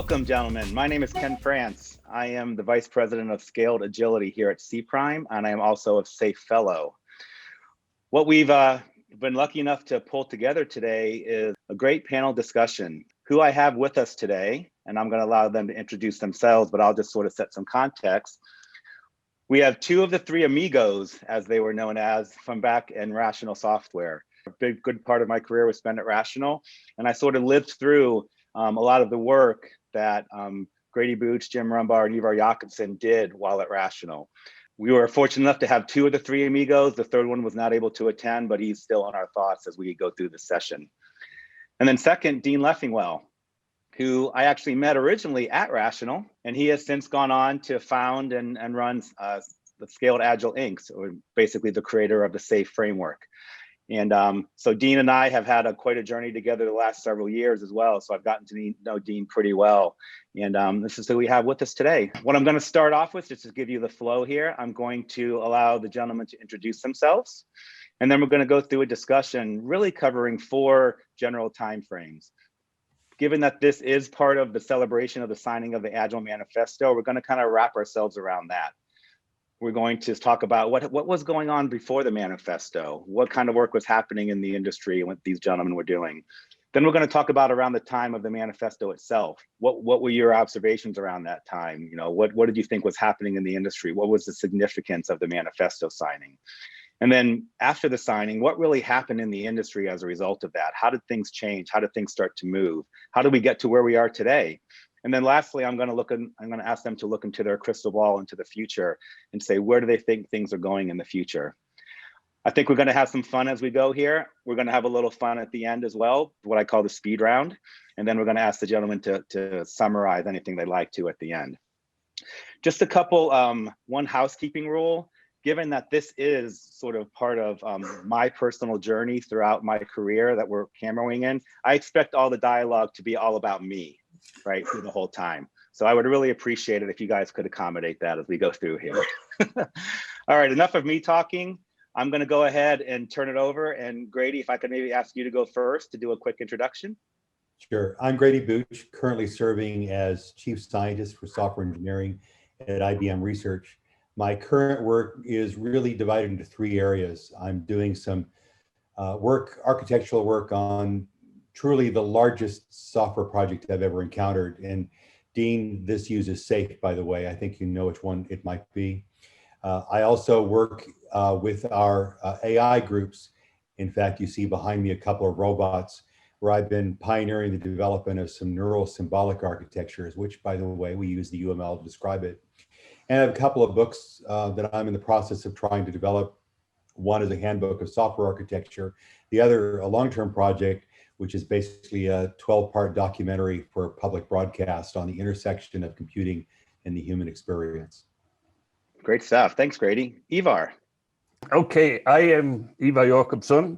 Welcome, gentlemen. My name is Ken France. I am the Vice President of Scaled Agility here at Cprime, and I am also a SAFE Fellow. What we've been lucky enough to pull together today is a great panel discussion. Who I have with us today, and I'm going to allow them to introduce themselves, but I'll just sort of set some context. We have two of the three Amigos, as they were known as, from back in Rational Software. A good part of my career was spent at Rational, and I sort of lived through a lot of the work that Grady Booch, Jim Rumbar, and Ivar Jacobson did while at Rational. We were fortunate enough to have two of the three Amigos. The third one was not able to attend, but he's still on our thoughts as we go through the session. And then second, Dean Leffingwell, who I actually met originally at Rational, and he has since gone on to found and runs the Scaled Agile Inc., or basically the creator of the SAFE framework. And so Dean and I have had quite a journey together the last several years as well. So I've gotten to know Dean pretty well. And this is who we have with us today. What I'm going to start off with, just to give you the flow here, I'm going to allow the gentlemen to introduce themselves. And then we're going to go through a discussion really covering 4 general timeframes. Given that this is part of the celebration of the signing of the Agile Manifesto, we're going to kind of wrap ourselves around that. We're going to talk about what was going on before the manifesto, what kind of work was happening in the industry and what these gentlemen were doing. Then we're going to talk about around the time of the manifesto itself. What were your observations around that time? You know, what did you think was happening in the industry? What was the significance of the manifesto signing? And then after the signing, what really happened in the industry as a result of that? How did things change? How did things start to move? How did we get to where we are today? And then lastly, I'm going to ask them to look into their crystal ball into the future and say, where do they think things are going in the future? I think we're going to have some fun as we go here. We're going to have a little fun at the end as well, what I call the speed round. And then we're going to ask the gentlemen to summarize anything they'd like to at the end. Just a couple, one housekeeping rule. Given that this is sort of part of my personal journey throughout my career that we're cameroing in, I expect all the dialogue to be all about me, right, through the whole time. So I would really appreciate it if you guys could accommodate that as we go through here. All right, enough of me talking. I'm going to go ahead and turn it over. And Grady, if I could maybe ask you to go first to do a quick introduction. Sure. I'm Grady Booch, currently serving as Chief Scientist for Software Engineering at IBM Research. My current work is really divided into 3 areas. I'm doing some architectural work on truly the largest software project I've ever encountered. And Dean, this uses SAFE, by the way. I think you know which one it might be. I also work with our AI groups. In fact, you see behind me a couple of robots where I've been pioneering the development of some neural symbolic architectures, which, by the way, we use the UML to describe it. And I have a couple of books that I'm in the process of trying to develop. One is a handbook of software architecture. The other, a long-term project, which is basically a 12-part documentary for public broadcast on the intersection of computing and the human experience. Great stuff. Thanks, Grady. Ivar. Okay, I am Eva Jorgebson.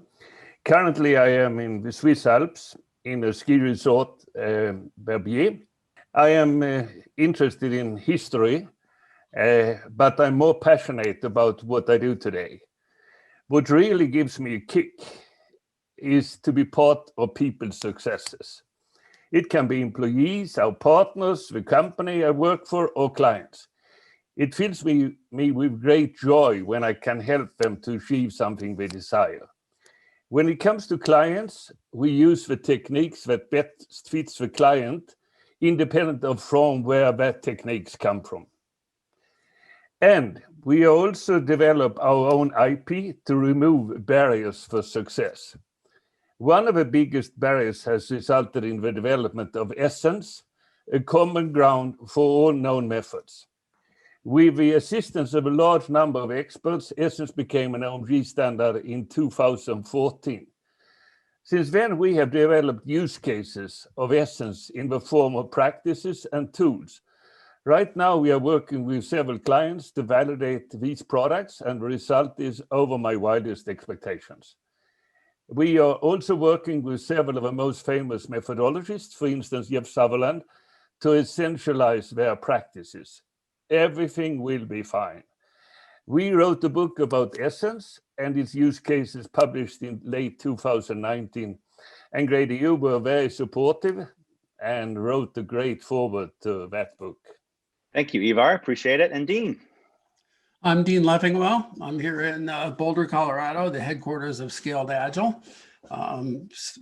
Currently, I am in the Swiss Alps in a ski resort, Verbier. I am interested in history, but I'm more passionate about what I do today. What really gives me a kick is to be part of people's successes. It can be employees, our partners, the company I work for, or clients. It fills me with great joy when I can help them to achieve something they desire. When it comes to clients, we use the techniques that best fits the client, independent of from where that techniques come from. And we also develop our own IP to remove barriers for success. One of the biggest barriers has resulted in the development of Essence, a common ground for all known methods. With the assistance of a large number of experts, Essence became an OMG standard in 2014. Since then, we have developed use cases of Essence in the form of practices and tools. Right now, we are working with several clients to validate these products, and the result is over my wildest expectations. We are also working with several of the most famous methodologists, for instance, Jeff Sutherland, to essentialize their practices. Everything will be fine. We wrote a book about Essence and its use cases published in late 2019. And Grady, you were very supportive. and wrote the great foreword to that book. Thank you, Ivar. Appreciate it. And Dean. I'm Dean Leffingwell. I'm here in Boulder, Colorado, the headquarters of Scaled Agile.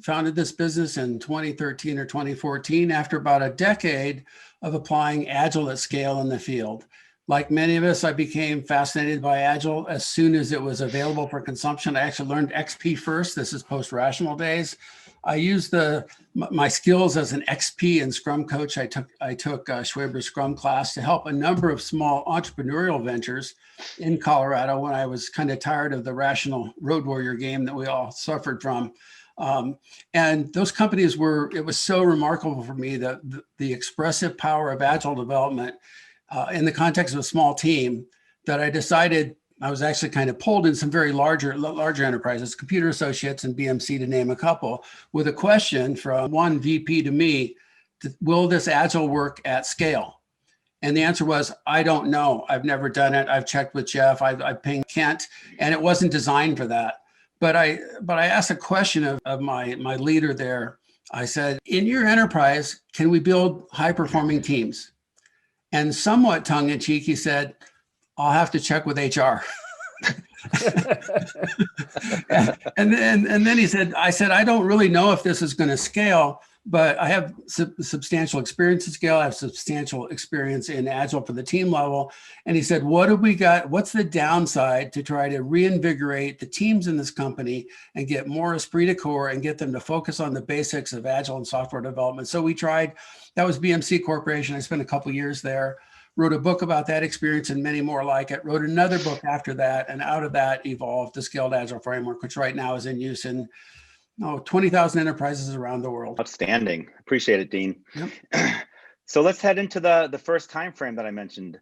Founded this business in 2013 or 2014 after about a decade of applying Agile at scale in the field. Like many of us, I became fascinated by Agile as soon as it was available for consumption. I actually learned XP first. This is post-rational days. I used my skills as an XP and Scrum coach. I took Schwaber's Scrum class to help a number of small entrepreneurial ventures in Colorado when I was kind of tired of the rational road warrior game that we all suffered from. And those companies it was so remarkable for me that the expressive power of Agile development in the context of a small team that I decided I was actually kind of pulled in some very larger enterprises, Computer Associates and BMC to name a couple, with a question from one VP to me, will this Agile work at scale? And the answer was, I don't know. I've never done it. I've checked with Jeff. I've pinged Kent, and it wasn't designed for that. But I asked a question of my leader there. I said, in your enterprise, can we build high-performing teams? And somewhat tongue-in-cheek, he said, I'll have to check with HR. and then he said, I don't really know if this is going to scale, but I have substantial experience at scale. I have substantial experience in Agile for the team level. And he said, what have we got? What's the downside to try to reinvigorate the teams in this company and get more esprit de corps and get them to focus on the basics of Agile and software development? So we tried, that was BMC Corporation. I spent a couple of years there. Wrote a book about that experience and many more like it, wrote another book after that, and out of that evolved the Scaled Agile Framework, which right now is in use in 20,000 enterprises around the world. Outstanding. Appreciate it, Dean. Yep. So let's head into the first time frame that I mentioned.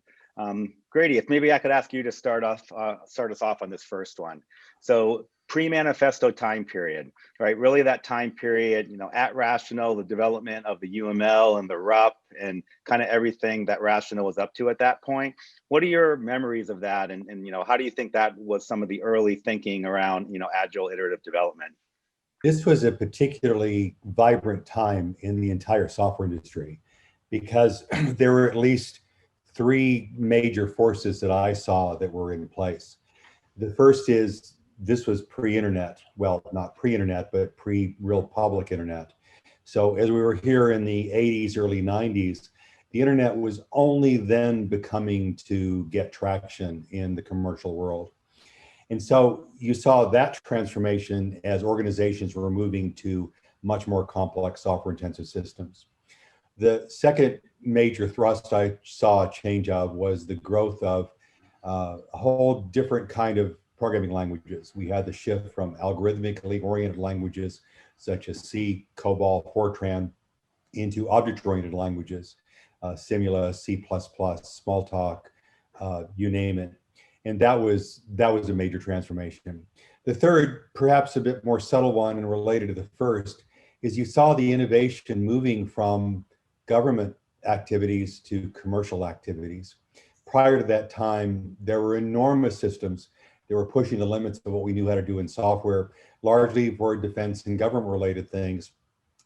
Grady, if maybe I could ask you to start us off on this first one. So pre-manifesto time period, right? Really that time period, at Rational, the development of the UML and the RUP and kind of everything that Rational was up to at that point. What are your memories of that? And how do you think that was some of the early thinking around, Agile iterative development? This was a particularly vibrant time in the entire software industry because there were at least three major forces that I saw that were in place. The first is, this was pre-internet, well, not pre-internet, but pre-real public internet. So as we were here in the 80s, early 90s, the internet was only then becoming to get traction in the commercial world. And so you saw that transformation as organizations were moving to much more complex software intensive systems. The second major thrust I saw a change of was the growth of a whole different kind of programming languages. We had the shift from algorithmically oriented languages such as C, COBOL, Fortran into object-oriented languages, Simula, C++, Smalltalk, you name it. And that was a major transformation. The third, perhaps a bit more subtle one and related to the first, is you saw the innovation moving from government activities to commercial activities. Prior to that time, there were enormous systems that were pushing the limits of what we knew how to do in software, largely for defense and government related things.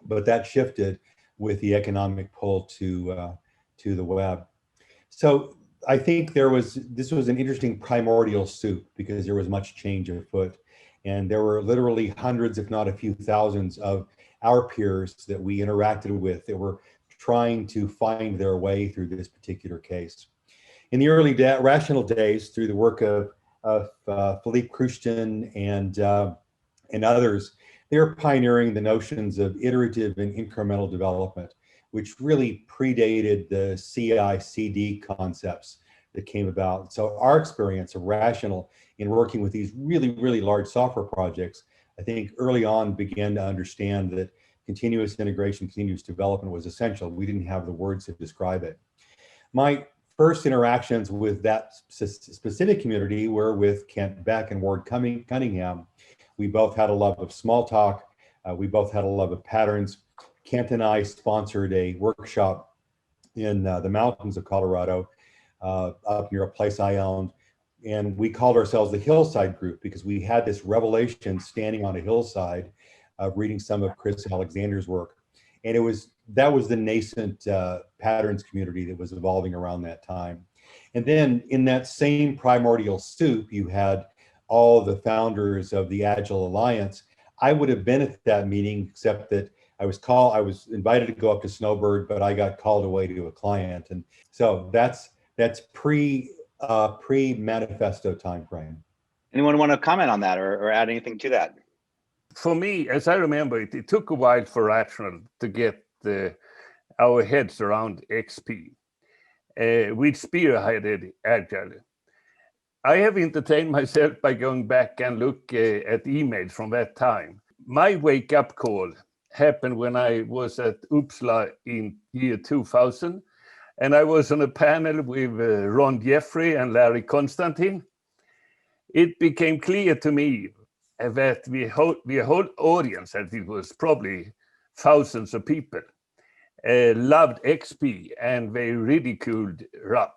But that shifted with the economic pull to the web. So I think this was an interesting primordial soup because there was much change afoot. And there were literally hundreds, if not a few thousands of our peers that we interacted with that were trying to find their way through this particular case. In the early Rational days, through the work of Philippe Kruchten and others, they were pioneering the notions of iterative and incremental development, which really predated the CI/CD concepts that came about. So our experience of Rational in working with these really, really large software projects, I think early on began to understand that continuous integration, continuous development was essential. We didn't have the words to describe it. My first interactions with that specific community were with Kent Beck and Ward Cunningham. We both had a love of Smalltalk. We both had a love of patterns. Kent and I sponsored a workshop in the mountains of Colorado, up near a place I owned. And we called ourselves the Hillside Group because we had this revelation standing on a hillside, reading some of Chris Alexander's work. And that was the nascent patterns community that was evolving around that time. And then in that same primordial soup, you had all the founders of the Agile Alliance. I would have been at that meeting, except that I was invited to go up to Snowbird, but I got called away to a client. And so that's pre-manifesto timeframe. Anyone want to comment on that or add anything to that? For me, as I remember it, it took a while for Rational to get our heads around XP. We spearheaded Agile. I have entertained myself by going back and look at emails from that time. My wake-up call happened when I was at Uppsala in year 2000, and I was on a panel with Ron Jeffrey and Larry Constantine. It became clear to me that the whole audience, and it was probably thousands of people, loved XP and they ridiculed RUP.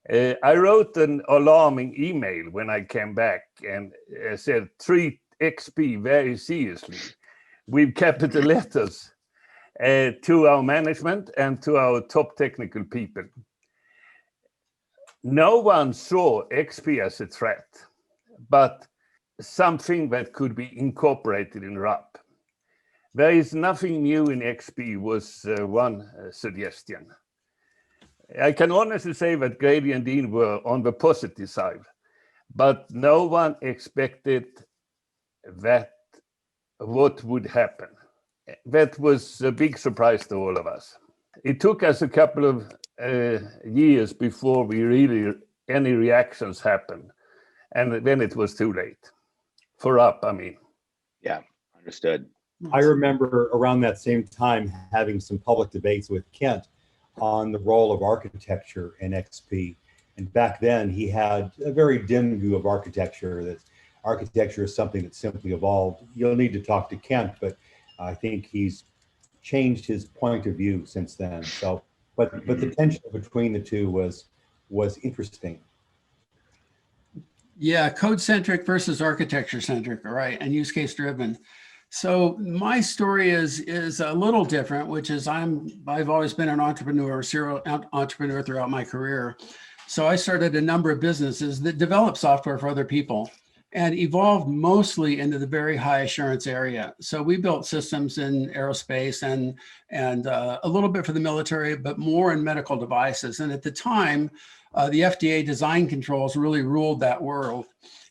I wrote an alarming email when I came back and said, treat XP very seriously with capital letters to our management and to our top technical people. No one saw XP as a threat, but something that could be incorporated in RUP. There is nothing new in XP was one suggestion. I can honestly say that Grady and Dean were on the positive side, but no one expected that what would happen. That was a big surprise to all of us. It took us a couple of years before we really, any reactions happened. And then it was too late. For RUP, I mean. Yeah, understood. I remember around that same time having some public debates with Kent on the role of architecture in XP. And back then he had a very dim view of architecture, that architecture is something that simply evolved. You'll need to talk to Kent, but I think he's changed his point of view since then. So, but the tension between the two was interesting. Yeah, code-centric versus architecture-centric, right, and use case driven. So my story is a little different, which is I've always been an entrepreneur, serial entrepreneur throughout my career. So I started a number of businesses that develop software for other people and evolved mostly into the very high assurance area. So we built systems in aerospace and a little bit for the military, but more in medical devices. And at the time, the FDA design controls really ruled that world.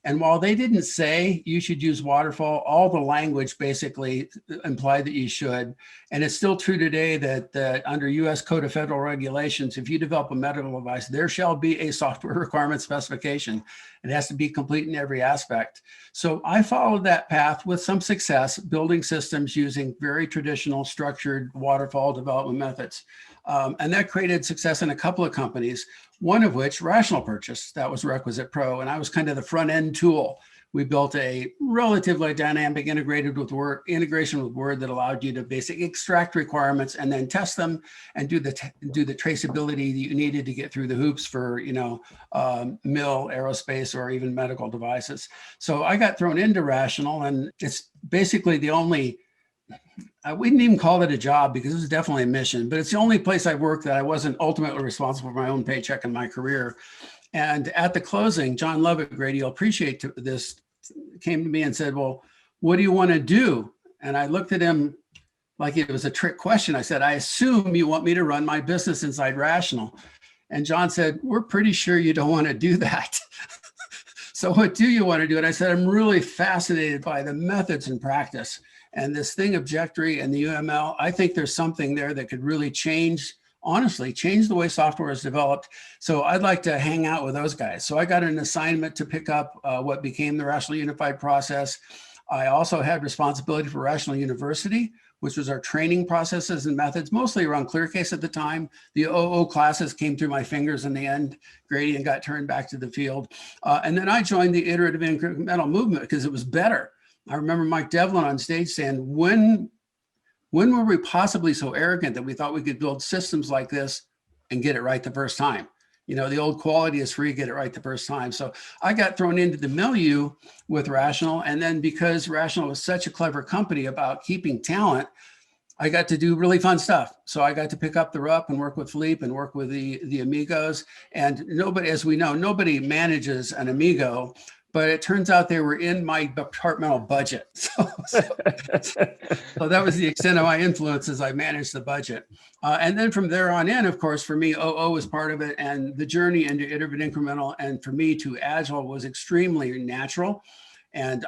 And while they didn't say you should use waterfall, all the language basically implied that you should. And it's still true today that under US Code of Federal Regulations, if you develop a medical device, there shall be a software requirement specification. It has to be complete in every aspect. So I followed that path with some success, building systems using very traditional structured waterfall development methods. And that created success in a couple of companies, one of which Rational purchased. That was Requisite Pro, and I was kind of the front end tool. We built a relatively dynamic integration with Word that allowed you to basically extract requirements and then test them and do the traceability that you needed to get through the hoops for, mill, aerospace, or even medical devices. So I got thrown into Rational, and it's basically the only, I wouldn't even call it a job because it was definitely a mission, but it's the only place I've worked that I wasn't ultimately responsible for my own paycheck in my career. And at the closing, John Lovett, Grady, you'll appreciate this, came to me and said, well, what do you want to do? And I looked at him like it was a trick question. I said, I assume you want me to run my business inside Rational. And John said, we're pretty sure you don't want to do that. So what do you want to do? And I said, I'm really fascinated by the methods and practice. And this thing, Objectory and the UML, I think there's something there that could really honestly change the way software is developed. So I'd like to hang out with those guys. So I got an assignment to pick up what became the Rational Unified process. I also had responsibility for Rational University, which was our training processes and methods, mostly around ClearCase at the time. The OO classes came through my fingers in the end, Grady, and got turned back to the field. And then I joined the iterative incremental movement because it was better. I remember Mike Devlin on stage saying, when were we possibly so arrogant that we thought we could build systems like this and get it right the first time? The old quality is free, get it right the first time. So I got thrown into the milieu with Rational. And then because Rational was such a clever company about keeping talent, I got to do really fun stuff. So I got to pick up the RUP and work with Philippe and work with the Amigos. And nobody, as we know, nobody manages an Amigo, but it turns out they were in my departmental budget. So that was the extent of my influence as I managed the budget. And then from there on in, of course, for me, OO was part of it. And the journey into iterative incremental and for me to Agile was extremely natural. And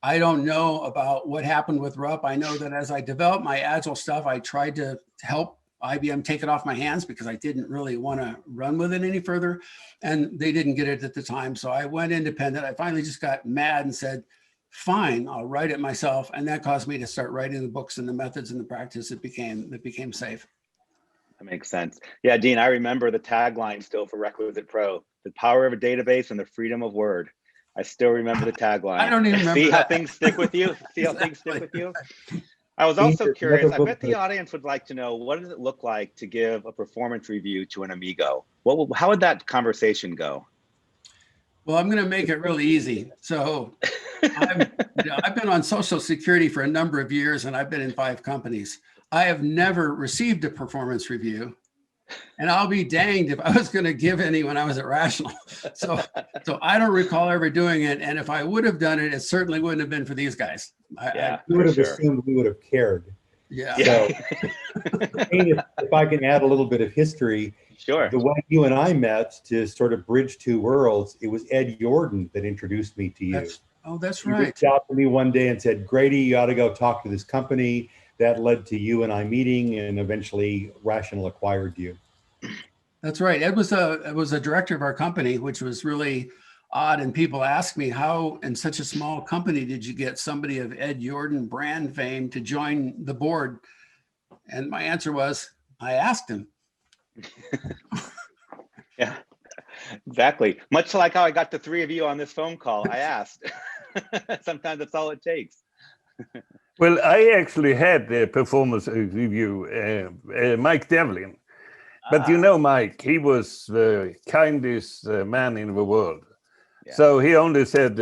I don't know about what happened with RUP. I know that as I developed my Agile stuff, I tried to help IBM take it off my hands because I didn't really want to run with it any further. And they didn't get it at the time. So I went independent. I finally just got mad and said, fine, I'll write it myself. And that caused me to start writing the books and the methods and the practice that became safe. That makes sense. Yeah, Dean, I remember the tagline still for Requisite Pro, the power of a database and the freedom of word. I still remember the tagline. I don't even remember See how that. things stick with you? See how things stick with you? I was also curious, I bet the audience would like to know, what does it look like to give a performance review to an Amigo? How would that conversation go? Well, I'm going to make it really easy. So I've been on Social Security for a number of years and I've been in 5 companies. I have never received a performance review. And I'll be danged if I was going to give any when I was at Rational. So I don't recall ever doing it. And if I would have done it, it certainly wouldn't have been for these guys. I would have assumed we would have cared. Yeah. So if I can add a little bit of history, sure. The way you and I met to sort of bridge 2 worlds, it was Ed Jordan that introduced me to you. That's He right. reached out to me one day and said, Grady, you ought to go talk to this company. That led to you and I meeting, and eventually Rational acquired you. That's right. Ed was a director of our company, which was really odd. And people ask me, how in such a small company did you get somebody of Ed Jordan brand fame to join the board? And my answer was, I asked him. Yeah, exactly. Much like how I got the 3 of you on this phone call, I asked. Sometimes that's all it takes. Well, I actually had the performance review, Mike Devlin. But you know, Mike, he was the kindest man in the world. Yeah. So he only said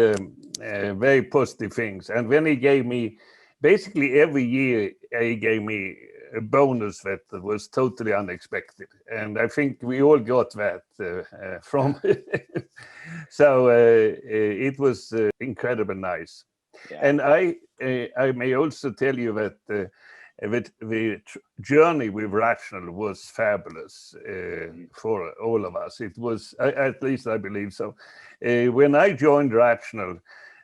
very positive things. And when he gave me, basically every year, he gave me a bonus that was totally unexpected. And I think we all got that from So it was incredibly nice. Yeah. And I may also tell you that the journey with Rational was fabulous for all of us. It was, at least I believe so. When I joined Rational,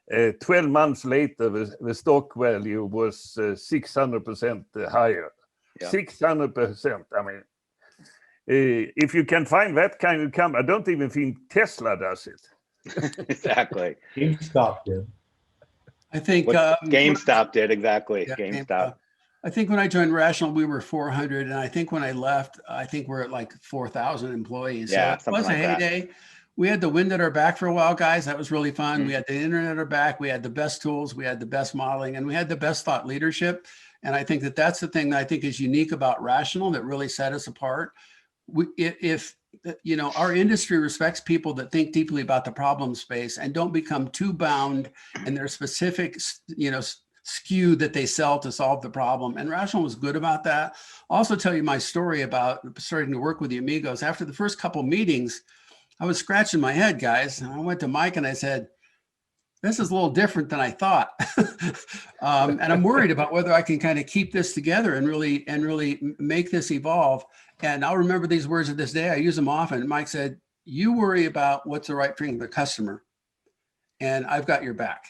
12 months later, the stock value was 600% higher. Yeah. 600%. I mean, if you can find that kind of company, I don't even think Tesla does it. Exactly. GameStop did. I think GameStop did, exactly. Yeah, GameStop. I think when I joined Rational, we were 400, and I think when I left, I think we're at like 4,000 employees. Yeah, so it was a heyday. We had the wind at our back for a while, guys. That was really fun. Mm-hmm. We had the internet at our back. We had the best tools. We had the best modeling, and we had the best thought leadership. And I think that that's the thing that I think is unique about Rational that really set us apart. If you know, our industry respects people that think deeply about the problem space and don't become too bound in their specific, you know, SKU that they sell to solve the problem. And Rational was good about that. I'll also tell you my story about starting to work with the Amigos. After the first couple meetings, I was scratching my head, guys. And I went to Mike and I said, this is a little different than I thought. And I'm worried about whether I can kind of keep this together and really make this evolve. And I'll remember these words to this day. I use them often. Mike said, you worry about what's the right thing for the customer, and I've got your back.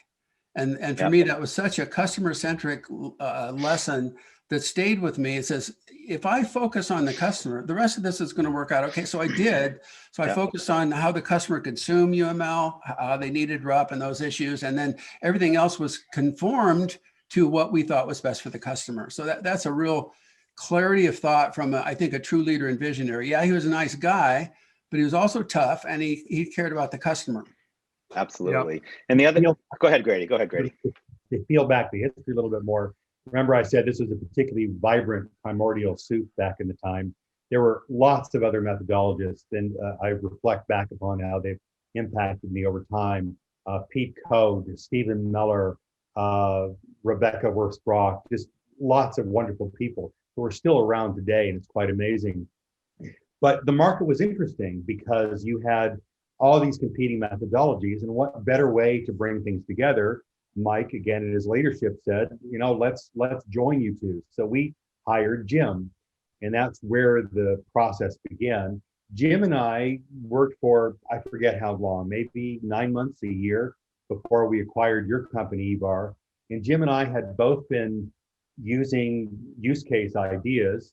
And for me, that was such a customer-centric lesson that stayed with me. It says, if I focus on the customer, the rest of this is going to work out okay. So I did. So I focused on how the customer consumed UML, how they needed RUP and those issues. And then everything else was conformed to what we thought was best for the customer. So that's a real clarity of thought from, I think, a true leader and visionary. Yeah, he was a nice guy, but he was also tough, and he cared about the customer. Absolutely. Yep. And the other, go ahead, Grady. Go ahead, Grady. To peel back the history a little bit more, remember I said this was a particularly vibrant primordial soup back in the time. There were lots of other methodologists, and I reflect back upon how they've impacted me over time. Pete Code, Stephen Miller, Rebecca Wursbrock, just lots of wonderful people who are still around today, and it's quite amazing. But the market was interesting because you had all these competing methodologies, and what better way to bring things together? Mike, again, in his leadership said, let's join you two. So we hired Jim, and that's where the process began. Jim and I worked for, I forget how long, maybe 9 months, a year before we acquired your company, Ivar. And Jim and I had both been using use case ideas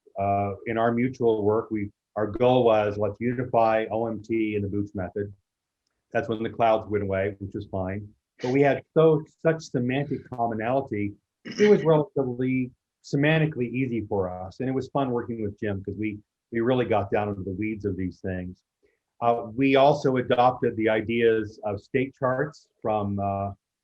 in our mutual work. Our goal was, let's unify OMT and the Booch method. That's when the clouds went away, which was fine. But we had such semantic commonality. It was relatively semantically easy for us. And it was fun working with Jim because we really got down into the weeds of these things. We also adopted the ideas of state charts from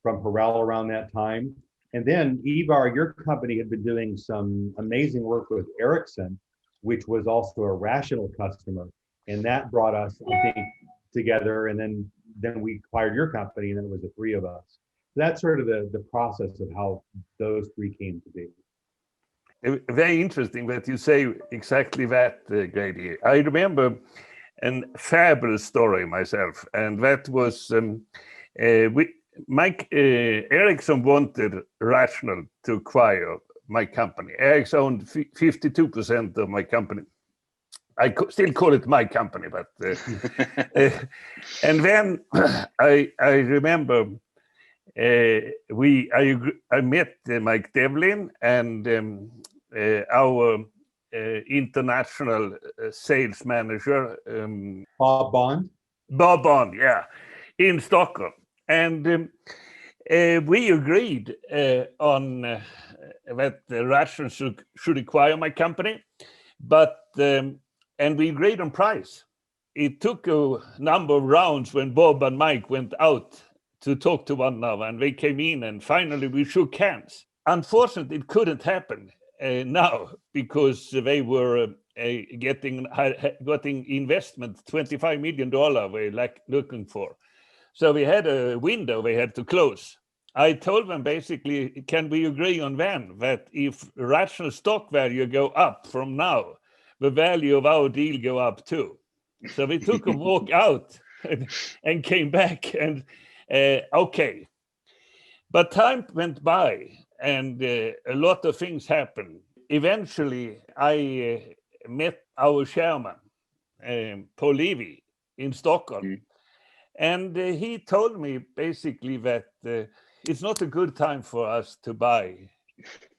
Harrell around that time. And then Ivar, your company had been doing some amazing work with Ericsson, which was also a rational customer. And that brought us, I think, together. And then we acquired your company, and then it was the three of us. That's sort of the process of how those three came to be. Very interesting that you say exactly that, Grady. I remember a fabulous story myself, and that was Mike Ericsson wanted Rational to acquire my company. Ericsson owned 52% of my company. I still call it my company, but and then I remember I met Mike Devlin and our international sales manager, Bob Bond, yeah, in Stockholm, and we agreed on that Rational should acquire my company, but and we agreed on price. It took a number of rounds when Bob and Mike went out to talk to one another, and they came in, and finally we shook hands. Unfortunately, it couldn't happen now because they were getting investment, $25 million they looking for. So we had a window they had to close. I told them basically, can we agree on then that if Rational stock value go up from now, the value of our deal go up too? So we took a walk out and came back and okay. But time went by and a lot of things happened. Eventually, I met our chairman, Paul Levy, in Stockholm. And he told me basically that it's not a good time for us to buy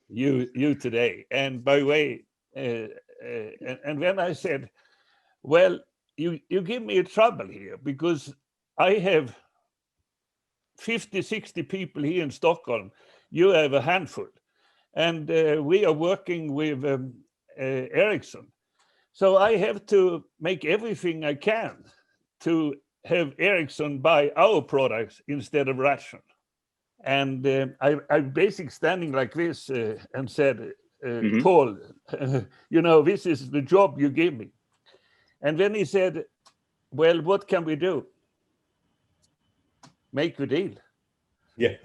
you today. And by the way, and then I said, well, you give me a trouble here because I have 50, 60 people here in Stockholm. You have a handful. And we are working with Ericsson. So I have to make everything I can to have Ericsson buy our products instead of Rational. And I basically standing like this and said, Paul, this is the job you give me. And then he said, well, what can we do? Make the deal. Yeah.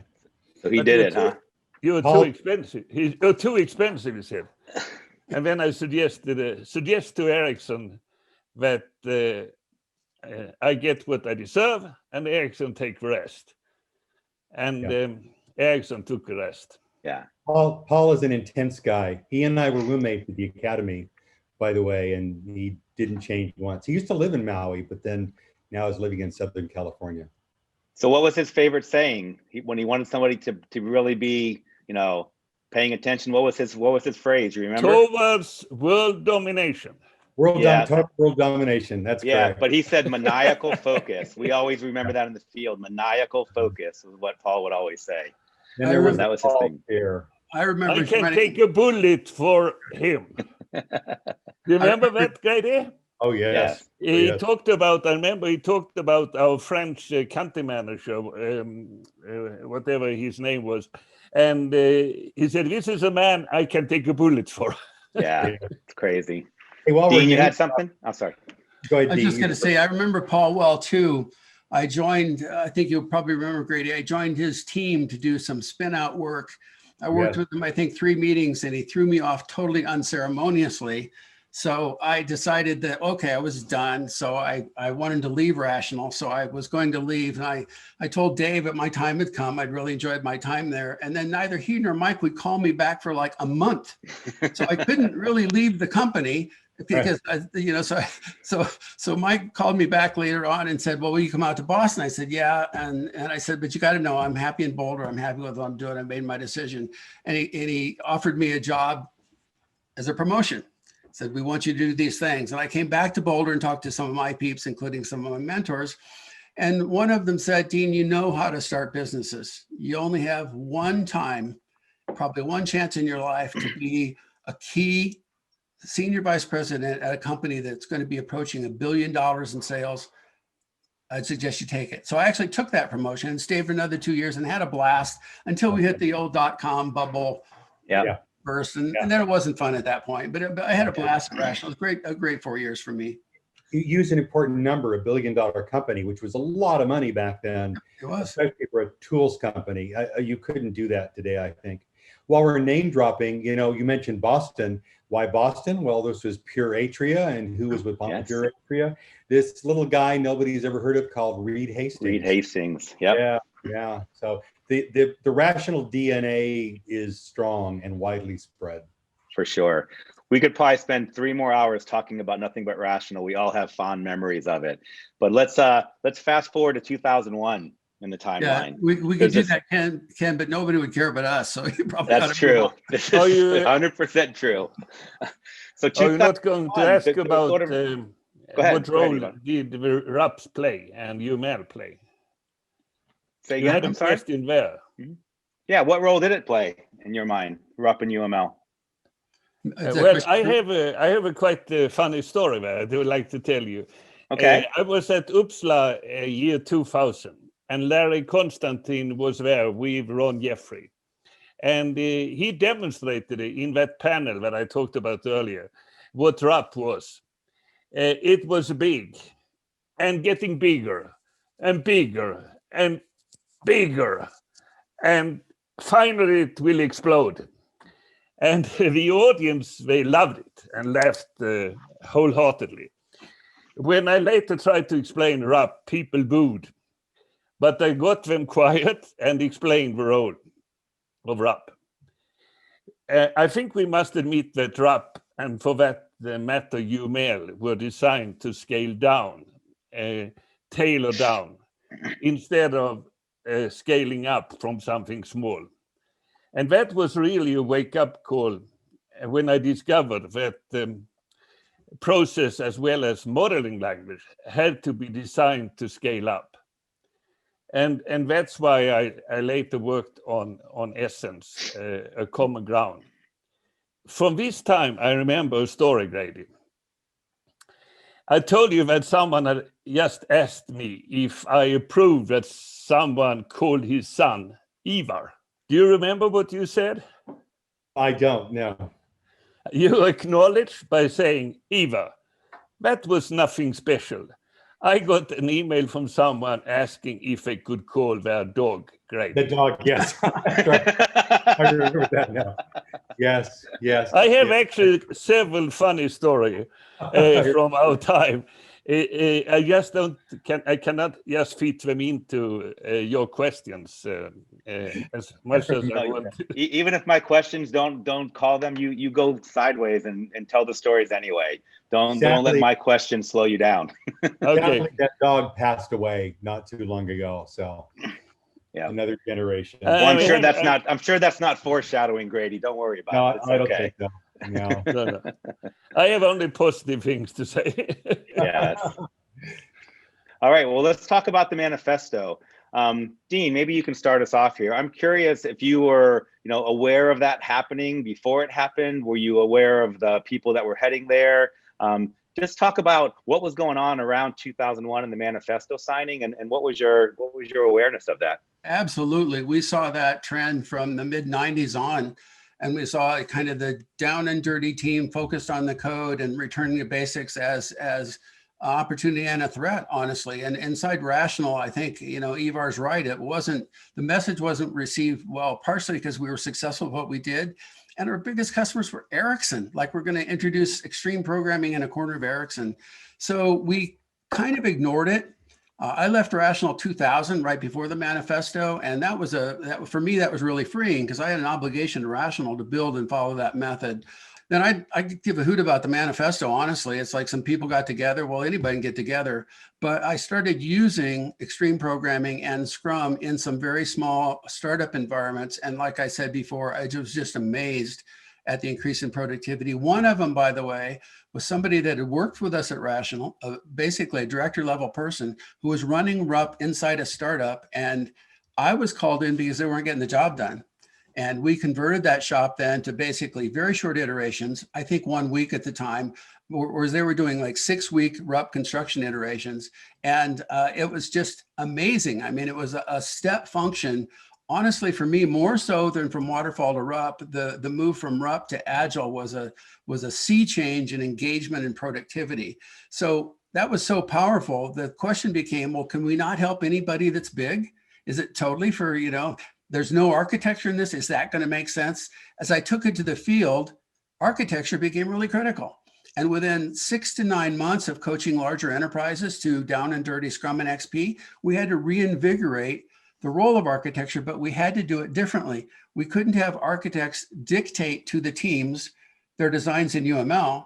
So he did it, huh? You're too expensive. You're too expensive, he said. And then I suggest to Ericsson that I get what I deserve and Ericsson take the rest. And Ericsson took the rest. Yeah. Paul is an intense guy. He and I were roommates at the academy, by the way, and he didn't change once. He used to live in Maui, but then now is living in Southern California. So what was his favorite saying when he wanted somebody to really be, paying attention? What was his phrase? You remember? Towards world domination. World domination. That's correct. But he said maniacal focus. We always remember that in the field. Maniacal focus was what Paul would always say. And that was his thing. Here. I remember. I can take a bullet for him. You remember that, Grady? Oh, yes. He talked about, I remember he talked about our French country manager, whatever his name was. And he said, this is a man I can take a bullet for. Yeah, it's crazy. Hey, Dean, you had something? I'm sorry. Go ahead, I was Dean. just going to say, I remember Paul well, too. I joined, I think you'll probably remember, Grady, I joined his team to do some spin out work I worked Yes. with him, I think 3 meetings, and he threw me off totally unceremoniously. So I decided that, okay, I was done. So I wanted to leave Rational. So I was going to leave. And I told Dave that my time had come. I'd really enjoyed my time there. And then neither he nor Mike would call me back for like a month. So I couldn't really leave the company because, so Mike called me back later on and said, well, will you come out to Boston? I said, yeah. And I said, but you got to know, I'm happy in Boulder. I'm happy with what I'm doing. I made my decision. And he offered me a job as a promotion. Said, we want you to do these things. And I came back to Boulder and talked to some of my peeps, including some of my mentors. And one of them said, Dean, you know how to start businesses. You only have one time, probably one chance in your life to be a key senior vice president at a company that's going to be approaching $1 billion in sales. I'd suggest you take it. So I actually took that promotion and stayed for another 2 years and had a blast until we hit the old .com bubble. Yeah. First, and then it wasn't fun at that point, but I had a blast at Rational. It was a great 4 years for me. You use an important number, $1 billion company, which was a lot of money back then. It was. Especially for a tools company. You couldn't do that today, I think. While we're name dropping, you mentioned Boston. Why Boston? Well, this was Pure Atria, and who was with Pure Atria? This little guy nobody's ever heard of called Reed Hastings. Reed Hastings. Yep. Yeah. So the Rational DNA is strong and widely spread. For sure. We could probably spend 3 more hours talking about nothing but Rational. We all have fond memories of it. But let's fast forward to 2001 in the timeline. Yeah, we could do that, Ken, but nobody would care about us. So you probably that's true. This is 100% true. So you're not going to ask about what role did the RAPs play and UML play? Say you had a question there. Yeah, what role did it play in your mind, RUP and UML? Well, I have a quite funny story there I would like to tell you. Okay. I was at Uppsala year 2000, and Larry Constantine was there with Ron Jeffrey. And he demonstrated in that panel that I talked about earlier what RAP was. It was big and getting bigger and bigger and bigger, and finally it will explode. And the audience, they loved it and laughed wholeheartedly. When I later tried to explain RAP, people booed, but I got them quiet and explained the role of RAP. I think we must admit that RAP, and for that matter UML, were designed to scale down, tailor down, instead of scaling up from something small. And that was really a wake-up call when I discovered that process as well as modeling language had to be designed to scale up. And that's why I later worked on Essence, a common ground. From this time, I remember a story, Grady. I told you that someone had just asked me if I approved that someone called his son Ivar. Do you remember what you said? I don't know. You acknowledged by saying, Eva, that was nothing special. I got an email from someone asking if I could call their dog Grady. The dog, yes. I remember that now. Yes. I have actually several funny stories from our time. I just I cannot just fit them into your questions as much as I want. Even if my questions don't call them, you go sideways and tell the stories anyway. Don't let my questions slow you down. Okay. That dog passed away not too long ago, so yeah, another generation. Well, I'm sure that's not foreshadowing, Grady. Don't worry about it. It's I don't okay. think so. No. I have only positive things to say. Yes. All right. Well, let's talk about the manifesto. Dean, maybe you can start us off here. I'm curious if you were, aware of that happening before it happened. Were you aware of the people that were heading there? Just talk about what was going on around 2001 and the manifesto signing, and what was your awareness of that? Absolutely. We saw that trend from the mid 90s on. And we saw kind of the down and dirty team focused on the code and returning to basics as opportunity and a threat, honestly. And inside Rational, I think, Ivar's right. The message wasn't received well, partially because we were successful at what we did. And our biggest customers were Ericsson. Like, we're going to introduce extreme programming in a corner of Ericsson. So we kind of ignored it. I left Rational 2000, right before the manifesto. And for me, that was really freeing, because I had an obligation to Rational to build and follow that method. Then I give a hoot about the manifesto, honestly. It's like some people got together. Well, anybody can get together. But I started using extreme programming and Scrum in some very small startup environments. And like I said before, I was just amazed at the increase in productivity. One of them, by the way, was somebody that had worked with us at Rational, basically a director level person who was running RUP inside a startup. And I was called in because they weren't getting the job done. And we converted that shop then to basically very short iterations, I think 1 week at the time, whereas they were doing like 6-week RUP construction iterations. And it was just amazing. I mean, it was a step function, honestly, for me, more so than from waterfall to RUP. The move from RUP to Agile was a sea change in engagement and productivity. So that was so powerful. The question became, well, can we not help anybody that's big? Is it totally for, there's no architecture in this? Is that going to make sense? As I took it to the field, architecture became really critical. And within 6 to 9 months of coaching larger enterprises to down and dirty Scrum and XP, we had to reinvigorate the role of architecture, but we had to do it differently. We couldn't have architects dictate to the teams their designs in UML.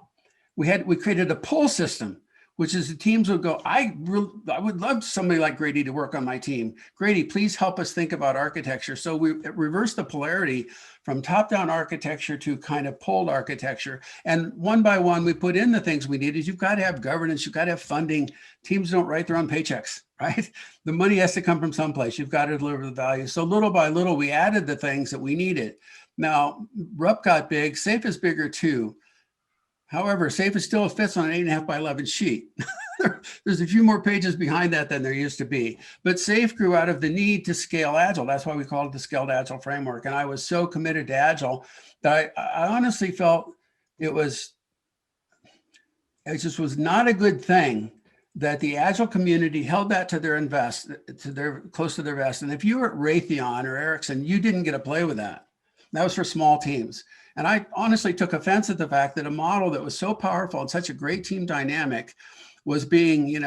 We created a pull system, which is the teams would go, I would love somebody like Grady to work on my team. Grady, please help us think about architecture. So we reversed the polarity from top-down architecture to kind of pulled architecture. And one by one, we put in the things we needed. You've got to have governance. You've got to have funding. Teams don't write their own paychecks, right? The money has to come from someplace. You've got to deliver the value. So little by little, we added the things that we needed. Now, RUP got big. SAFe is bigger too. However, SAFe still fits on an 8.5 by 11 sheet. There's a few more pages behind that than there used to be. But SAFe grew out of the need to scale Agile. That's why we called it the Scaled Agile Framework. And I was so committed to Agile that I honestly felt it just was not a good thing that the Agile community held that to their close to their vest. And if you were at Raytheon or Ericsson, you didn't get to play with that. That was for small teams. And I honestly took offense at the fact that a model that was so powerful and such a great team dynamic was being,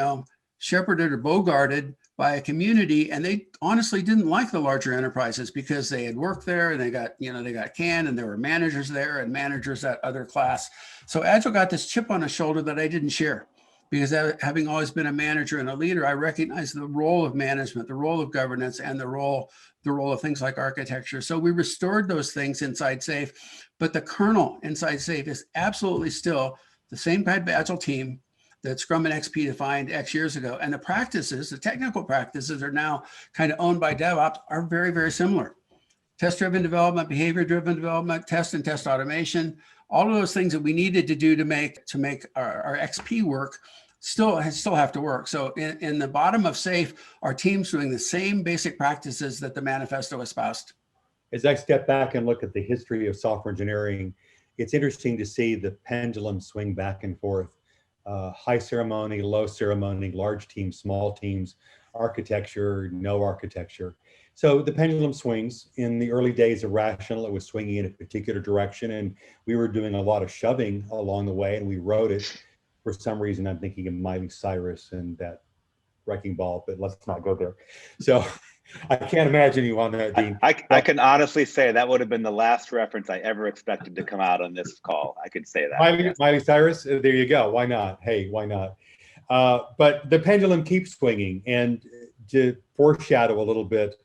shepherded or bogarted by a community. And they honestly didn't like the larger enterprises because they had worked there and they got canned, and there were managers there and managers at other class. So Agile got this chip on his shoulder that I didn't share, because having always been a manager and a leader, I recognize the role of management, the role of governance, and the role of things like architecture. So we restored those things inside SAFe, but the kernel inside SAFe is absolutely still the same kind of Agile team that Scrum and XP defined X years ago. And the practices, the technical practices, are now kind of owned by DevOps, are very, very similar. Test-driven development, behavior-driven development, test and test automation, all of those things that we needed to do to make our XP work still have to work. So in the bottom of SAFe, our team's doing the same basic practices that the manifesto espoused. As I step back and look at the history of software engineering, it's interesting to see the pendulum swing back and forth. High ceremony, low ceremony, large teams, small teams, architecture, no architecture. So the pendulum swings. In the early days of Rational, it was swinging in a particular direction, and we were doing a lot of shoving along the way, and we wrote it. For some reason, I'm thinking of Miley Cyrus and that wrecking ball, but let's not go there. So I can't imagine you on that, Dean. I can honestly say that would have been the last reference I ever expected to come out on this call. I could say that. Miley Cyrus, there you go. Why not? Hey, why not? But the pendulum keeps swinging, and to foreshadow a little bit,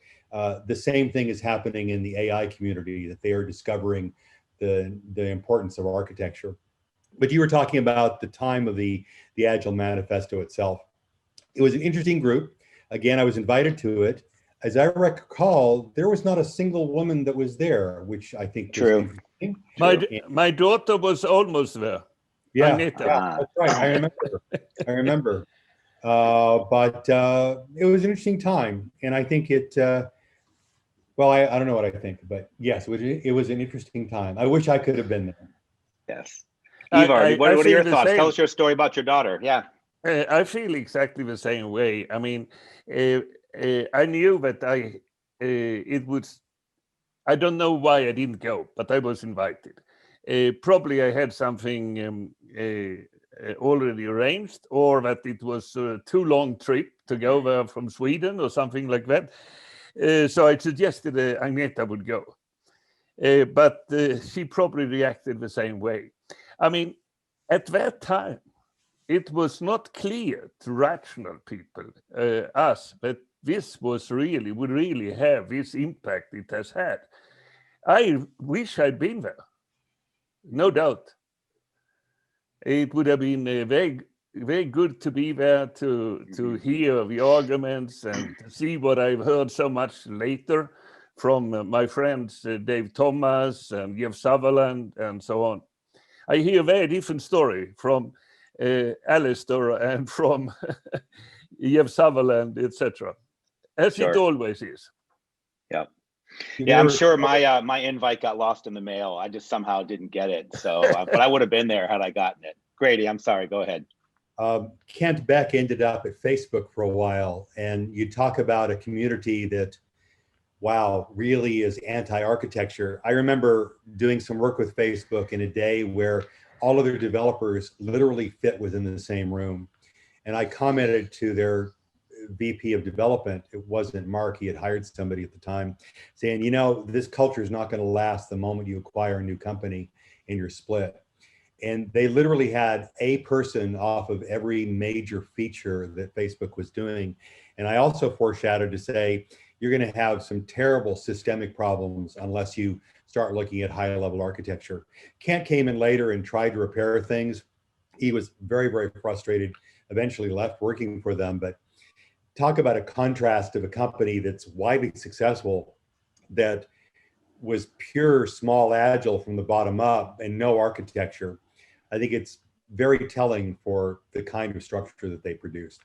the same thing is happening in the AI community, that they are discovering the importance of architecture. But you were talking about the time of the Agile Manifesto itself. It was an interesting group. Again, I was invited to it. As I recall, there was not a single woman that was there, which I think true. My daughter was almost there. Yeah, that's right. I remember. But it was an interesting time, and I think it. Well, I don't know what I think, but yes, it was an interesting time. I wish I could have been there. Yes. Ivar, what are your thoughts? Tell us your story about your daughter. Yeah. I feel exactly the same way. I mean, I knew that it would. I don't know why I didn't go, but I was invited. Probably I had something already arranged, or that it was a too long trip to go there from Sweden or something like that. So I suggested Agneta would go, but she probably reacted the same way. I mean, at that time, it was not clear to rational people, us, that this would really have this impact it has had. I wish I'd been there, no doubt. It would have been very, very good to be there to hear the arguments and to see what I've heard so much later from my friends Dave Thomas and Jeff Sutherland and so on. I hear a very different story from Alistair and from Jeff Sutherland, etc., as Sure. it always is. Yeah. Yeah, I'm sure my invite got lost in the mail. I just somehow didn't get it. So, but I would have been there had I gotten it. Grady, I'm sorry. Go ahead. Kent Beck ended up at Facebook for a while, and you talk about a community that, wow, really is anti-architecture. I remember doing some work with Facebook in a day where all of their developers literally fit within the same room. And I commented to their VP of development, it wasn't Mark, he had hired somebody at the time, saying, you know, this culture is not going to last the moment you acquire a new company and you're split. And they literally had a person off of every major feature that Facebook was doing. And I also foreshadowed to say, you're going to have some terrible systemic problems unless you start looking at high level architecture. Kent came in later and tried to repair things. He was very, very frustrated, eventually left working for them. But talk about a contrast of a company that's widely successful, that was pure small agile from the bottom up and no architecture. I think it's very telling for the kind of structure that they produced.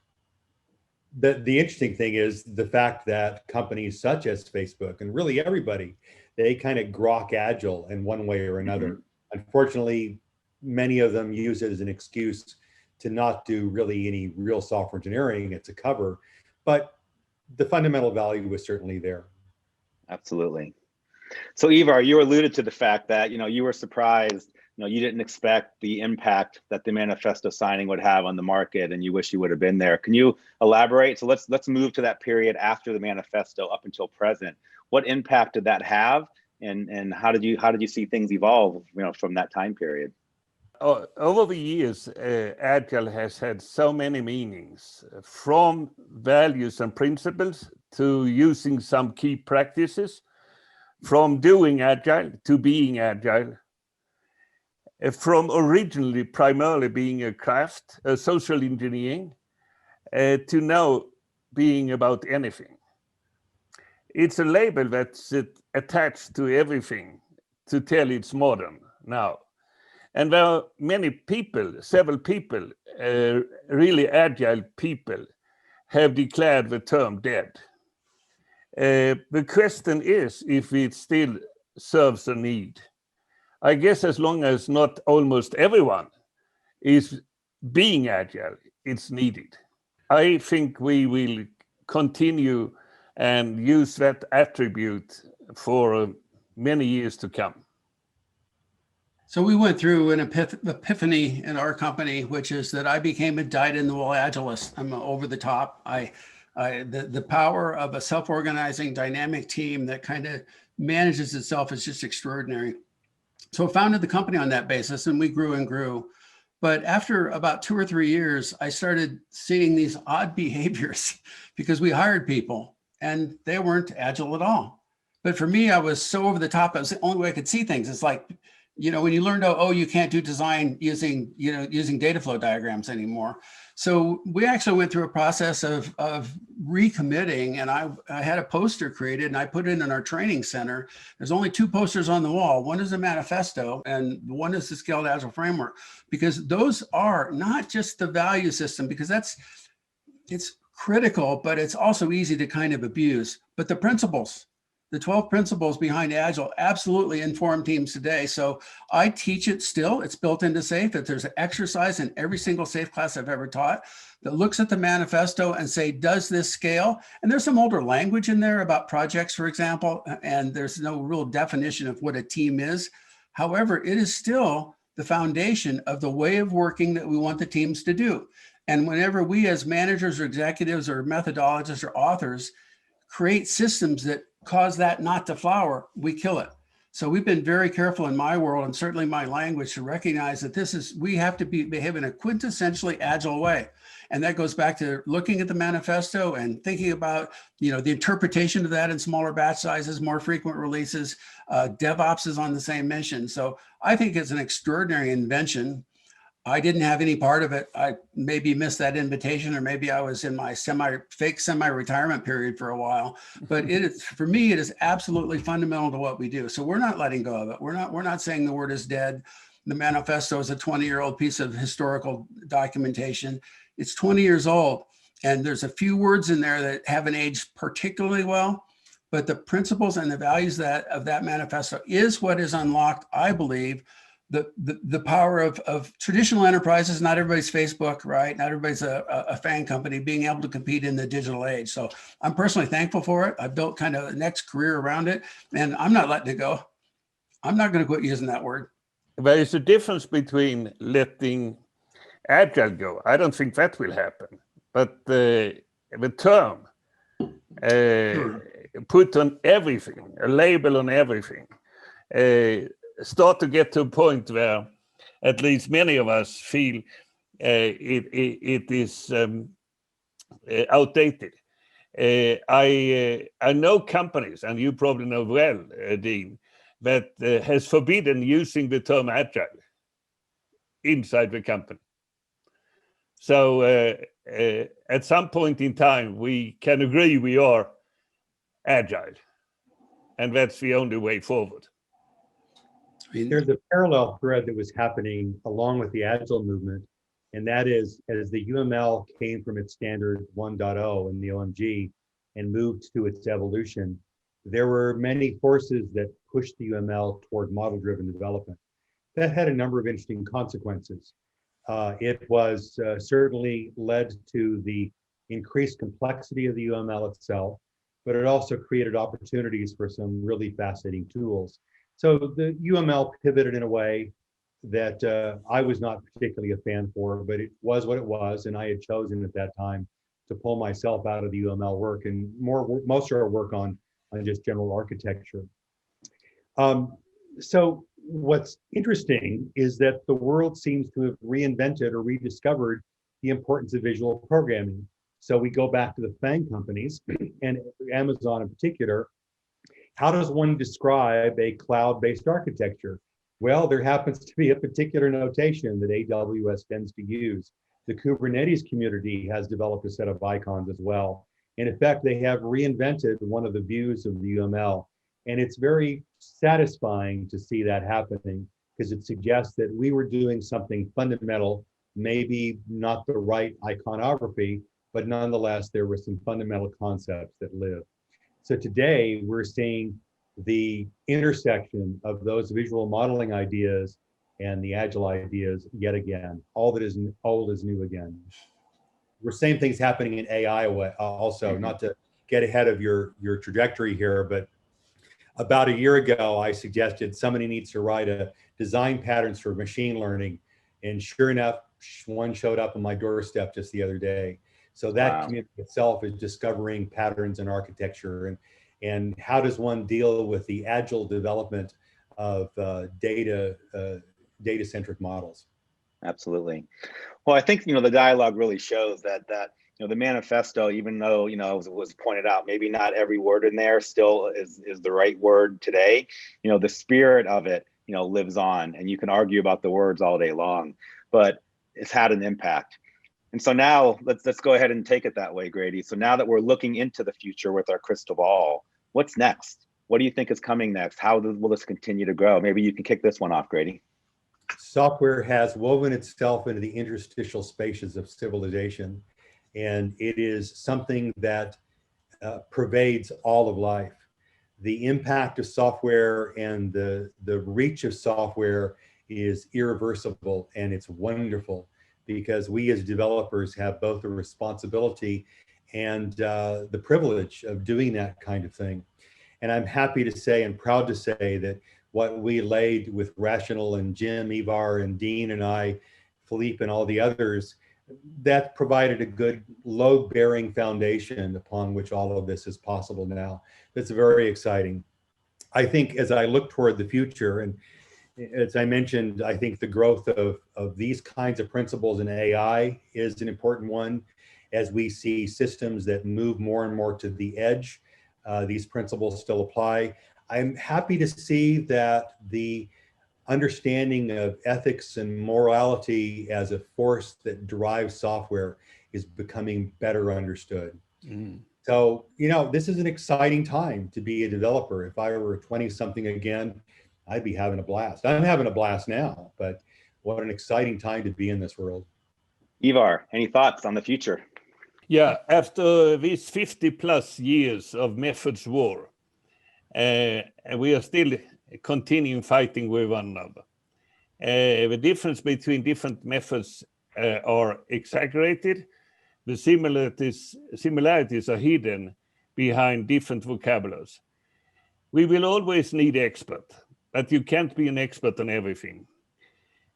The interesting thing is the fact that companies such as Facebook and really everybody, they kind of grok agile in one way or another. Mm-hmm. Unfortunately, many of them use it as an excuse to not do really any real software engineering. It's a cover, but the fundamental value was certainly there. Absolutely. So Ivar, you alluded to the fact that, you were surprised, you didn't expect the impact that the manifesto signing would have on the market, and you wish you would have been there. Can you elaborate? So let's move to that period after the manifesto up until present. What impact did that have, and how did you see things evolve, from that time period? Over the years, Agile has had so many meanings, from values and principles to using some key practices, from doing Agile to being Agile, from originally primarily being a craft, a social engineering, to now being about anything. It's a label that's attached to everything to tell it's modern now. And there are many people, several people, really agile people, have declared the term dead. The question is if it still serves a need. I guess as long as not almost everyone is being agile, it's needed. I think we will continue and use that attribute for many years to come. So we went through an epiphany in our company, which is that I became a dyed-in-the-wool agilist. I'm over the top. The power of a self-organizing dynamic team that kind of manages itself is just extraordinary. So I founded the company on that basis, and we grew and grew. But after about 2 or 3 years, I started seeing these odd behaviors because we hired people and they weren't agile at all. But for me, I was so over the top. It was the only way I could see things. It's like, when you learned, you can't do design using data flow diagrams anymore. So we actually went through a process of recommitting, and I had a poster created and I put it in our training center. There's only 2 posters on the wall. One is a manifesto and one is the Scaled Agile Framework, because those are not just the value system, because it's critical, but it's also easy to kind of abuse, but the principles. the 12 principles behind Agile absolutely inform teams today. So I teach it still. It's built into SAFe. If there's an exercise in every single SAFe class I've ever taught that looks at the manifesto and say, does this scale? And there's some older language in there about projects, for example, and there's no real definition of what a team is. However, it is still the foundation of the way of working that we want the teams to do. And whenever we as managers or executives or methodologists or authors create systems that cause that not to flower, we kill it. So we've been very careful in my world and certainly my language to recognize that we have to behave in a quintessentially agile way. And that goes back to looking at the manifesto and thinking about, the interpretation of that in smaller batch sizes, more frequent releases. DevOps is on the same mission. So I think it's an extraordinary invention. I didn't have any part of it. I maybe missed that invitation, or maybe I was in my fake semi-retirement period for a while. But for me, it is absolutely fundamental to what we do. So we're not letting go of it. We're not saying the word is dead. The manifesto is a 20-year-old piece of historical documentation. It's 20 years old, and there's a few words in there that haven't aged particularly well. But the principles and the values of that manifesto is what is unlocked, I believe, the power of traditional enterprises. Not everybody's Facebook, right? Not everybody's a fan company being able to compete in the digital age. So I'm personally thankful for it. I built kind of a next career around it, and I'm not letting it go. I'm not going to quit using that word. There is a difference between letting Agile go. I don't think that will happen. But the term put on everything, a label on everything, start to get to a point where at least many of us feel it is outdated. I know companies, and you probably know well, Dean, that has forbidden using the term Agile inside the company. So at some point in time, we can agree we are Agile, and that's the only way forward. There's a parallel thread that was happening along with the Agile movement, and that is, as the UML came from its standard 1.0 in the OMG and moved to its evolution, there were many forces that pushed the UML toward model-driven development. That had a number of interesting consequences. It was certainly led to the increased complexity of the UML itself, but it also created opportunities for some really fascinating tools. So the UML pivoted in a way that I was not particularly a fan for, but it was what it was, and I had chosen at that time to pull myself out of the UML work and most of our work on just general architecture. So what's interesting is that the world seems to have reinvented or rediscovered the importance of visual programming. So we go back to the FANG companies and Amazon in particular. How does one describe a cloud-based architecture? Well, there happens to be a particular notation that AWS tends to use. The Kubernetes community has developed a set of icons as well. In effect, they have reinvented one of the views of the UML. And it's very satisfying to see that happening, because it suggests that we were doing something fundamental, maybe not the right iconography, but nonetheless, there were some fundamental concepts that live. So today we're seeing the intersection of those visual modeling ideas and the Agile ideas yet again. All that is old is new again. We're seeing things happening in AI also, not to get ahead of your trajectory here, but about a year ago, I suggested somebody needs to write a design patterns for machine learning. And sure enough, one showed up on my doorstep just the other day. So that community itself is discovering patterns in architecture, and how does one deal with the agile development of data-centric models? Absolutely. Well, I think, the dialogue really shows that the manifesto, even though, it was pointed out, maybe not every word in there still is the right word today. The spirit of it, lives on, and you can argue about the words all day long, but it's had an impact. And so now let's go ahead and take it that way, Grady. So now that we're looking into the future with our crystal ball, what's next? What do you think is coming next? How will this continue to grow? Maybe you can kick this one off, Grady. Software has woven itself into the interstitial spaces of civilization, and it is something that pervades all of life. the impact of software and the reach of software is irreversible, and it's wonderful because we as developers have both the responsibility and the privilege of doing that kind of thing. And I'm happy to say and proud to say that what we laid with Rational and Jim, Ivar and Dean and I, Philippe and all the others, that provided a good load-bearing foundation upon which all of this is possible now. That's very exciting. I think as I look toward the future, and as I mentioned, I think the growth of these kinds of principles in AI is an important one. As we see systems that move more and more to the edge, these principles still apply. I'm happy to see that the understanding of ethics and morality as a force that drives software is becoming better understood. So, this is an exciting time to be a developer. If I were 20-something again, I'd be having a blast. I'm having a blast now, but what an exciting time to be in this world. Ivar, any thoughts on the future? Yeah, after these 50+ years of methods war, we are still continuing fighting with one another. The difference between different methods are exaggerated. The similarities are hidden behind different vocabularies. We will always need expert, but you can't be an expert on everything.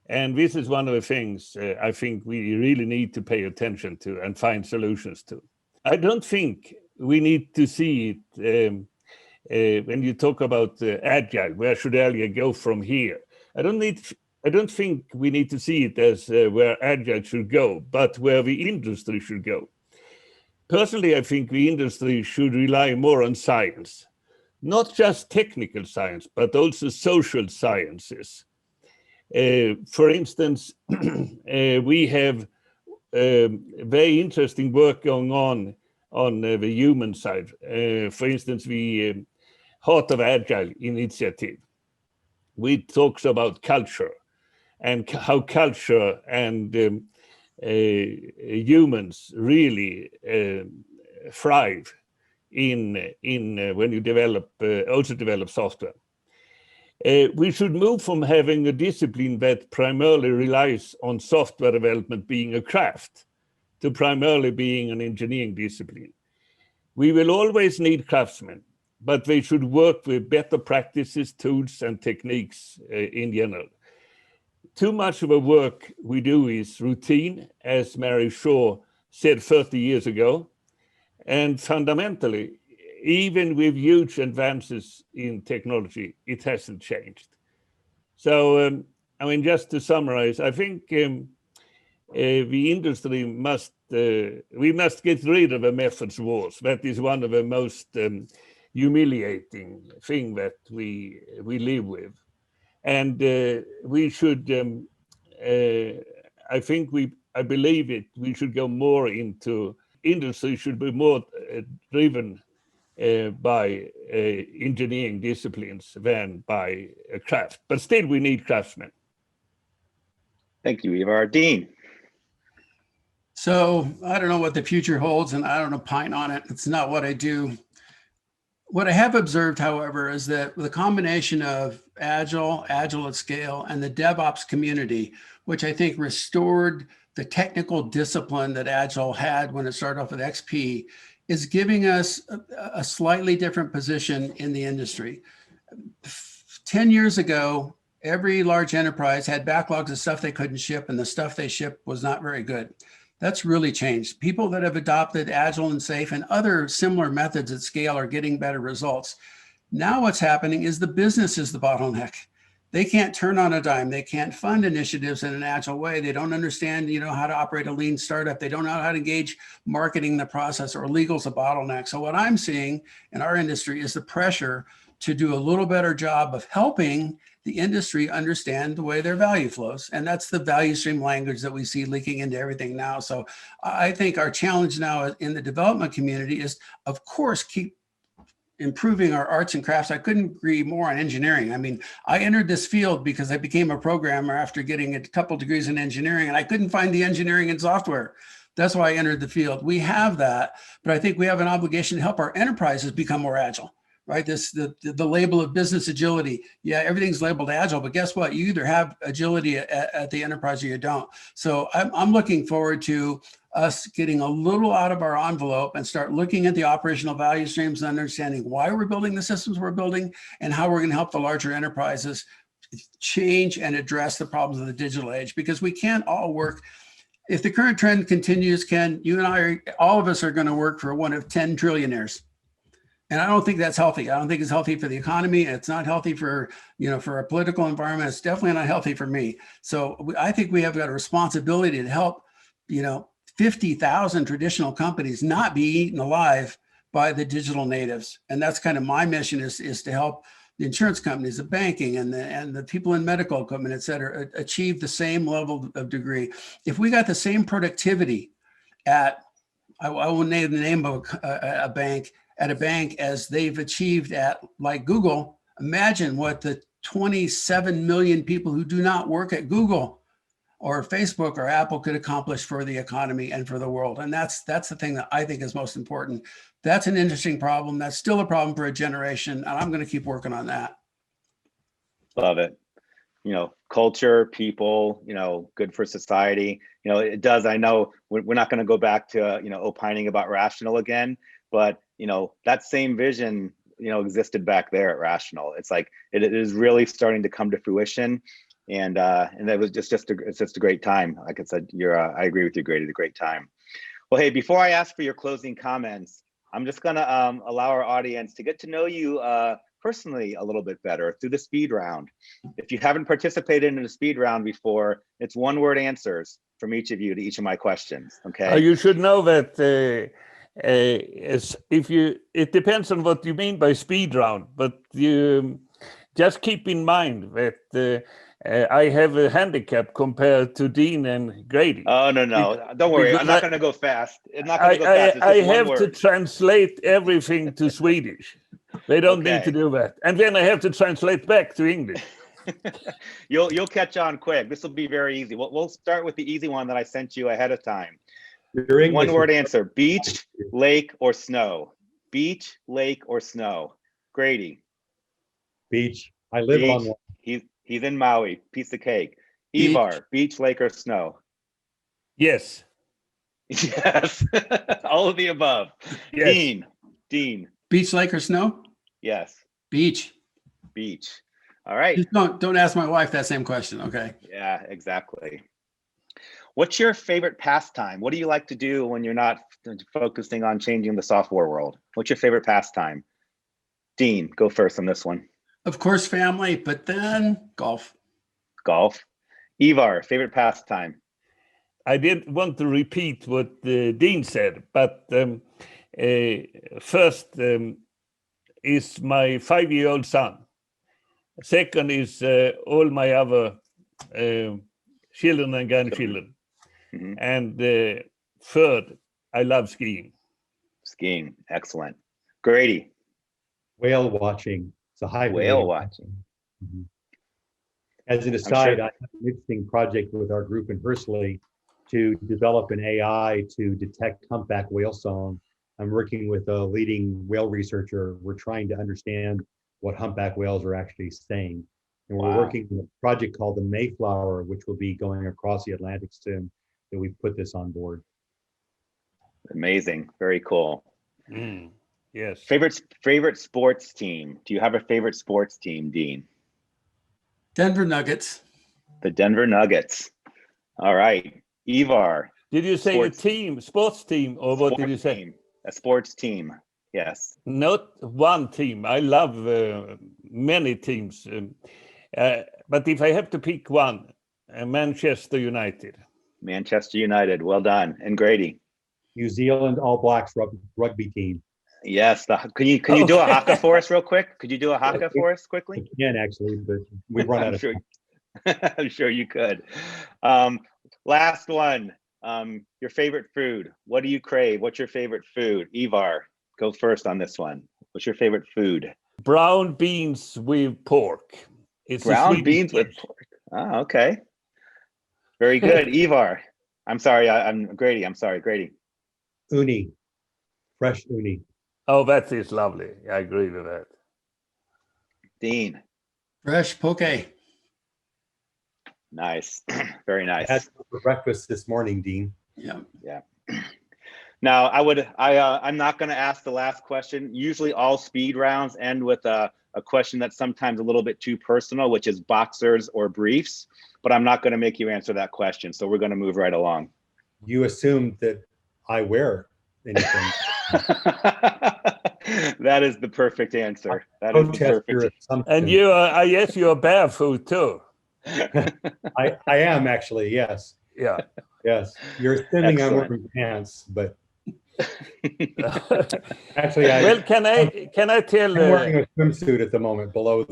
And this is one of the things I think we really need to pay attention to and find solutions to. I don't think we need to see it when you talk about Agile, where should Agile go from here? I don't think we need to see it as where Agile should go, but where the industry should go. Personally, I think the industry should rely more on science, not just technical science, but also social sciences. For instance, we have very interesting work going on the human side. For instance, the Heart of Agile initiative, which talks about culture and how culture and humans really thrive in when you also develop software. We should move from having a discipline that primarily relies on software development being a craft to primarily being an engineering discipline. We will always need craftsmen, but they should work with better practices, tools, and techniques in general. Too much of the work we do is routine, as Mary Shaw said 30 years ago, and fundamentally, even with huge advances in technology, it hasn't changed. So, just to summarize, I think the industry we must get rid of the methods wars. That is one of the most humiliating thing that we live with. And we should, I believe it, we should go more into, industry should be more driven by engineering disciplines than by a craft. But still, we need craftsmen. Thank you, Ivar. Dean. So I don't know what the future holds, and I don't opine on it. It's not what I do. What I have observed, however, is that the combination of Agile at scale, and the DevOps community, which I think restored the technical discipline that Agile had when it started off with XP, is giving us a slightly different position in the industry. 10 years ago, every large enterprise had backlogs of stuff they couldn't ship, and the stuff they shipped was not very good. That's really changed. People that have adopted Agile and Safe and other similar methods at scale are getting better results. Now what's happening is the business is the bottleneck. They can't turn on a dime. They can't fund initiatives in an Agile way. They don't understand, how to operate a lean startup. They don't know how to engage marketing the process, or legal's a bottleneck. So what I'm seeing in our industry is the pressure to do a little better job of helping the industry understand the way their value flows. And that's the value stream language that we see leaking into everything now. So I think our challenge now in the development community is, of course, keep improving our arts and crafts. I couldn't agree more on engineering. I entered this field because I became a programmer after getting a couple degrees in engineering, and I couldn't find the engineering in software. That's why I entered the field. We have that, but I think we have an obligation to help our enterprises become more agile. right? The label of business agility. Yeah, everything's labeled agile, but guess what? You either have agility at the enterprise or you don't. So I'm looking forward to us getting a little out of our envelope and start looking at the operational value streams and understanding why we're building the systems we're building and how we're going to help the larger enterprises change and address the problems of the digital age, because we can't all work. If the current trend continues, Ken, you and I, all of us are going to work for one of 10 trillionaires. And I don't think that's healthy. I don't think it's healthy for the economy. It's not healthy for, for a political environment. It's definitely not healthy for me. So I think we have got a responsibility to help, 50,000 traditional companies not be eaten alive by the digital natives. And that's kind of my mission is to help the insurance companies, the banking, and the people in medical equipment, et cetera, achieve the same level of degree. If we got the same productivity I won't name the name of a bank, at a bank as they've achieved at like Google, imagine what the 27 million people who do not work at Google or Facebook or Apple could accomplish for the economy and for the world. And that's the thing that I think is most important. That's an interesting problem. That's still a problem for a generation. And I'm going to keep working on that. Love it. Culture, people, good for society. It does. I know we're not going to go back to, opining about Rational again, but, that same vision, existed back there at Rational. It's like, it is really starting to come to fruition. And that was it's just a great time. Like I said, I agree with you, Grady, a great time. Well, hey, before I ask for your closing comments, I'm just going to allow our audience to get to know you personally a little bit better through the speed round. If you haven't participated in the speed round before, it's one-word answers from each of you to each of my questions. Okay. You should know that it depends on what you mean by speed round, but you just keep in mind that I have a handicap compared to Dean and Grady. Oh, no. Don't worry. I'm not going to go fast. It's not going to go fast. It's I just one have to word. translate everything to Swedish. They don't need to do that. And then I have to translate back to English. You'll catch on quick. This will be very easy. We'll start with the easy one that I sent you ahead of time. One word answer: beach, lake, or snow. Beach, lake, or snow. Grady. Beach. I live beach. on one. He's in Maui. Piece of cake. Ivar, beach, lake, or snow. Yes. Yes. All of the above. Yes. Dean. Beach, lake, or snow? Yes. Beach. Beach. All right. Just don't ask my wife that same question, okay? Yeah, exactly. What's your favorite pastime? What do you like to do when you're not focusing on changing the software world? What's your favorite pastime? Dean, go first on this one. Of course, family, but then golf. Golf. Ivar, favorite pastime? I didn't want to repeat what Dean said, but first is my 5-year-old son. Second is all my other children and grandchildren. Mm-hmm. And third, I love skiing. Skiing, excellent. Grady. Whale watching. It's a high whale watching. Mm-hmm. As an aside, I have an interesting project with our group in Hursley to develop an AI to detect humpback whale song. I'm working with a leading whale researcher. We're trying to understand what humpback whales are actually saying. And we're working on a project called the Mayflower, which will be going across the Atlantic soon, that we put this on board. Amazing, very cool. Yes. Favorite sports team? Do you have a favorite sports team, Dean? Denver Nuggets. The Denver Nuggets. All right. Ivar. Did you say sports team, or what did you say? Team. A sports team, yes. Not one team. I love many teams. But if I have to pick one, Manchester United. Manchester United, well done. And Grady? New Zealand All Blacks rugby team. Yes. Can you do a haka for us real quick? Could you do a haka for us quickly? I can actually, but we've run out of time. I'm sure you could. Last one. Your favorite food. What do you crave? What's your favorite food? Ivar, go first on this one. What's your favorite food? Brown beans with pork. It's brown beans with pork. Oh, okay. Very good. Ivar. I'm sorry. I'm Grady. I'm sorry, Grady. Uni. Fresh uni. Oh, that is lovely. I agree with that. Dean. Fresh poke. Nice. Very nice. I had for breakfast this morning, Dean. Yeah. Yeah. Now, I'm not going to ask the last question. Usually all speed rounds end with a question that's sometimes a little bit too personal, which is boxers or briefs, but I'm not going to make you answer that question. So we're going to move right along. You assumed that I wear anything. That is the perfect answer. That is the perfect. And you, I guess you're barefoot too. I am actually, yes. Yeah. Yes. You're assuming I'm Excellent. wearing pants, but actually, Well, can I tell? I'm wearing a swimsuit at the moment below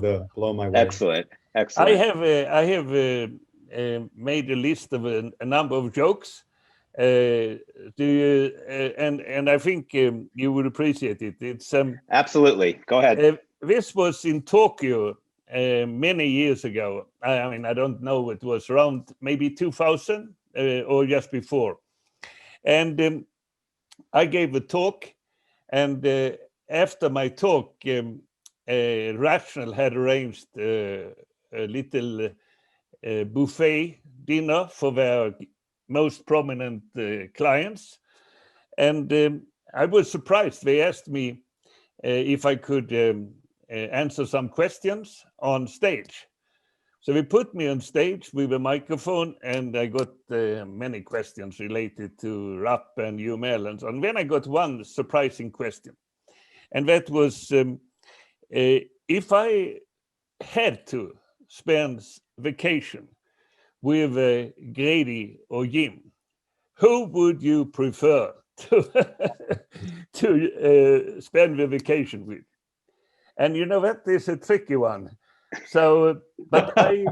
my waist. Excellent. Excellent. I have made a list of a number of jokes. Do you? And I think you would appreciate it. It's Absolutely. Go ahead. This was in Tokyo many years ago. I mean, I don't know. It was around maybe 2000 or just before, and I gave a talk, and after my talk, Rational had arranged a little buffet dinner for their most prominent clients. And I was surprised. They asked me if I could answer some questions on stage. So they put me on stage with a microphone, and I got many questions related to RAP and UML and so on. Then I got one surprising question, and that was if I had to spend vacation with Grady or Jim, who would you prefer to spend the vacation with? And you know, that is a tricky one. So, but I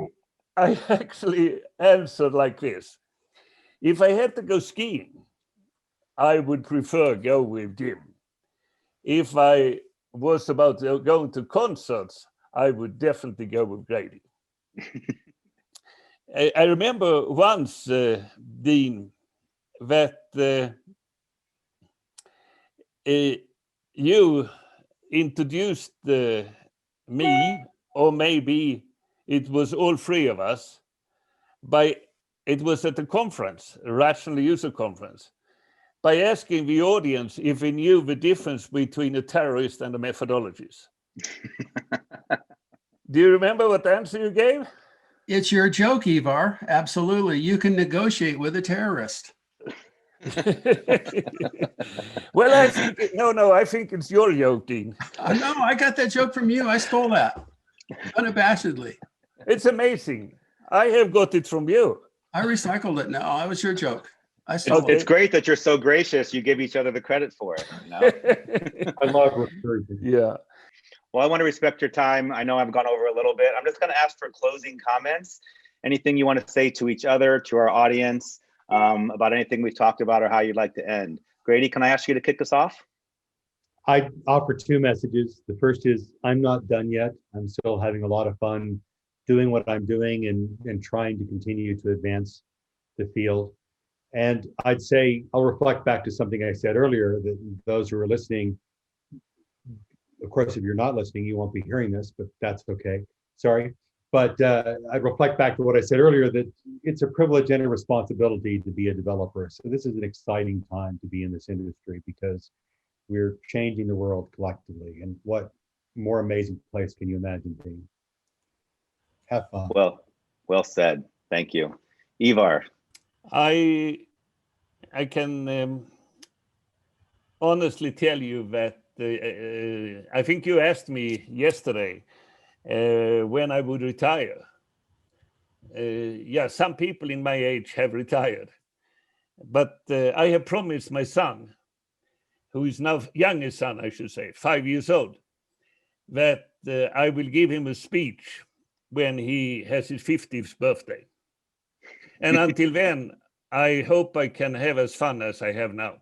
actually answered like this. If I had to go skiing, I would prefer go with Jim. If I was about to go to concerts, I would definitely go with Grady. I remember once, Dean, that you introduced me, or maybe it was all three of us, it was at a conference, a rational user conference, by asking the audience if they knew the difference between a terrorist and the methodologies. Do you remember what answer you gave? It's your joke, Ivar. Absolutely. You can negotiate with a terrorist. Well, I think, I think it's your joke, Dean. No, I got that joke from you. I stole that unabashedly. It's amazing. I have got it from you. I recycled it. No, that was your joke. I stole It's great that you're so gracious. You give each other the credit for it. You know? I love recruiting. Yeah. Well, I want to respect your time. I know I've gone over a little bit. I'm just going to ask for closing comments. Anything you want to say to each other, to our audience, about anything we've talked about, or how you'd like to end. Grady, can I ask you to kick us off? I offer two messages. The first is I'm not done yet. I'm still having a lot of fun doing what I'm doing and trying to continue to advance the field. And I'd say I'll reflect back to something I said earlier, that those who are listening, of course, if you're not listening, you won't be hearing this, but that's okay. Sorry. But I reflect back to what I said earlier, that it's a privilege and a responsibility to be a developer. So this is an exciting time to be in this industry, because we're changing the world collectively. And what more amazing place can you imagine being? Have fun. Well said. Thank you. Ivar. I can honestly tell you that I think you asked me yesterday when I would retire. Yeah, some people in my age have retired, but I have promised my son, who is now youngest son, I should say, 5 years old, that I will give him a speech when he has his 50th birthday. And until then, I hope I can have as fun as I have now.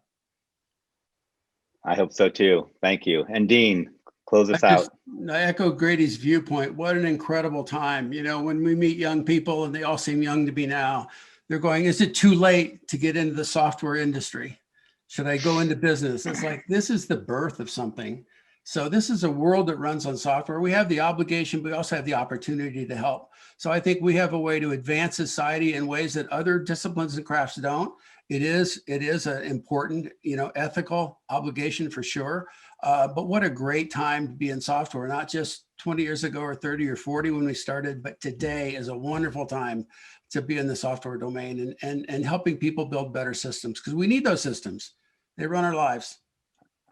I hope so too. Thank you. And Dean, close us out. I echo Grady's viewpoint. What an incredible time. You know, when we meet young people and they all seem young to be now, they're going, is it too late to get into the software industry? Should I go into business? It's like, this is the birth of something. So this is a world that runs on software. We have the obligation, but we also have the opportunity to help. So I think we have a way to advance society in ways that other disciplines and crafts don't. It is an important, ethical obligation for sure. But what a great time to be in software, not just 20 years ago or 30 or 40 when we started, but today is a wonderful time to be in the software domain and helping people build better systems, because we need those systems. They run our lives.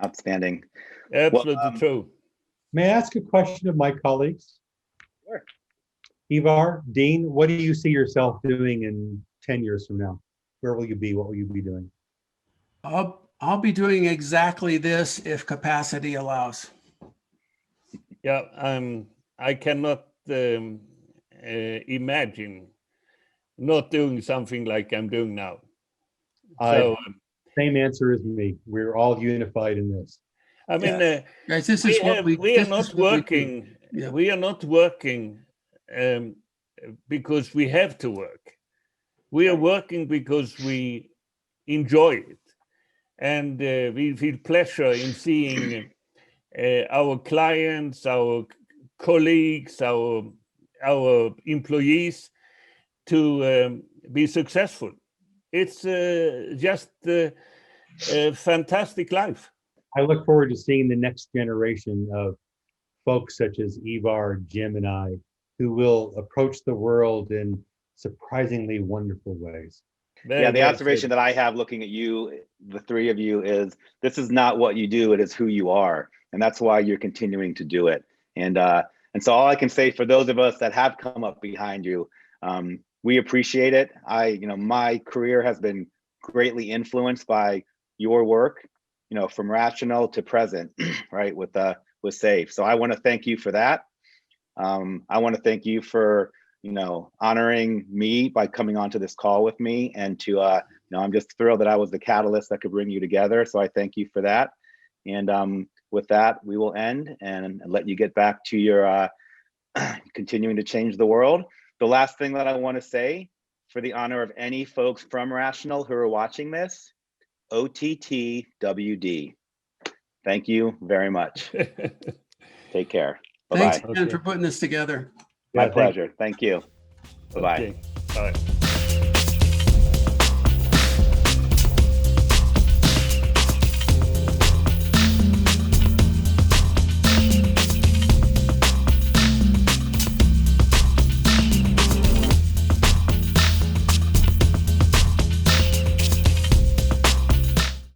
Outstanding. Absolutely true. May I ask a question of my colleagues? Sure. Ivar, Dean, what do you see yourself doing in 10 years from now? Where will you be? What will you be doing? I'll be doing exactly this if capacity allows. Yeah, I cannot imagine not doing something like I'm doing now. So Same answer as me. We're all unified in this. I mean, guys, this is what we are not working. Yeah. We are not working because we have to work. We are working because we enjoy it, and we feel pleasure in seeing our clients, our colleagues, our employees to be successful. It's just a fantastic life. I look forward to seeing the next generation of folks such as Ivar, Jim, and I, who will approach the world in surprisingly wonderful ways. Yeah, the observation that I have looking at you, the three of you, is this is not what you do, it is who you are. And that's why you're continuing to do it. And so all I can say for those of us that have come up behind you, we appreciate it. My career has been greatly influenced by your work, from Rational to present, right, with SAFe. So I want to thank you for that. I want to thank you for, honoring me by coming onto this call with me, and to, I'm just thrilled that I was the catalyst that could bring you together. So I thank you for that. And with that, we will end and let you get back to your continuing to change the world. The last thing that I want to say, for the honor of any folks from Rational who are watching this, OTTWD. Thank you very much. Take care. Bye-bye. Thanks again for putting this together. My pleasure. Thank you. Bye-bye. Okay. Bye.